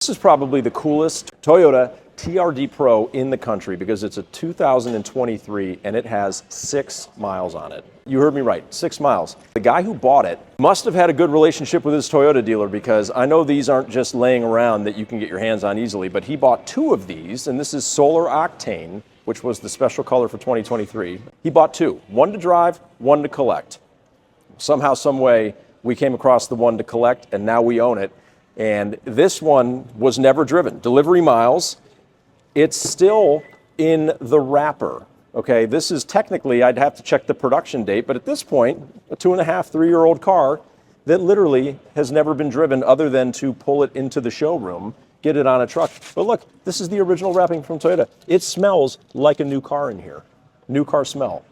This is probably the coolest Toyota TRD Pro in the country because it's a 2023 and it has 6 miles on it. You heard me right, 6 miles. The guy who bought it must have had a good relationship with his Toyota dealer because I know these aren't just laying around that you can get your hands on easily, but he bought 2 of these, and this is Solar Octane, which was the special color for 2023. He bought 2, one to drive, one to collect. Somehow, some way, we came across the one to collect, and now we own it. And this one was never driven. Delivery miles, it's still in the wrapper. Okay, this is technically, I'd have to check the production date, but at this point, a 2.5, 3-year-old car that literally has never been driven other than to pull it into the showroom, get it on a truck. But look, this is the original wrapping from Toyota. It smells like a new car in here. New car smell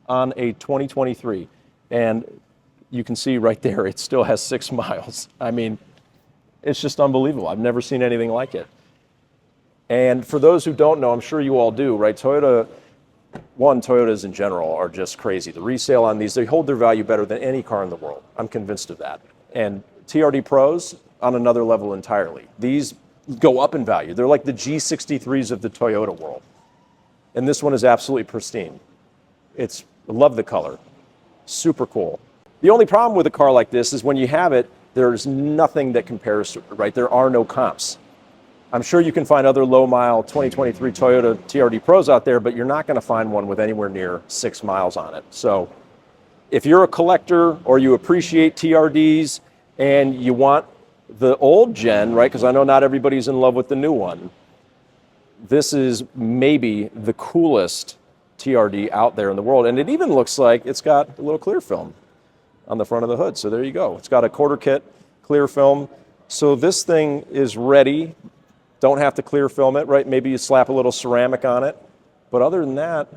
on a 2023. And you can see right there, it still has 6 miles. I mean, it's just unbelievable. I've never seen anything like it. And for those who don't know, I'm sure you all do, right? Toyotas in general are just crazy. The resale on these, they hold their value better than any car in the world. I'm convinced of that. And TRD Pros on another level entirely. These go up in value. They're like the G63s of the Toyota world. And this one is absolutely pristine. I love the color. Super cool. The only problem with a car like this is when you have it, there's nothing that compares to it, right? There are no comps. I'm sure you can find other low-mile 2023 Toyota TRD Pros out there, but you're not going to find one with anywhere near 6 miles on it. So if you're a collector or you appreciate TRDs and you want the old gen, right, because I know not everybody's in love with the new one, this is maybe the coolest TRD out there in the world. And it even looks like it's got a little clear film on the front of the hood. So there you go. It's got a quarter kit clear film. So this thing is ready. Don't have to clear film it, right? Maybe you slap a little ceramic on it. But other than that,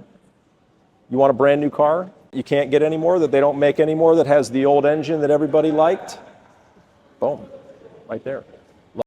you want a brand new car you can't get anymore, that they don't make anymore, that has the old engine that everybody liked? Boom, right there.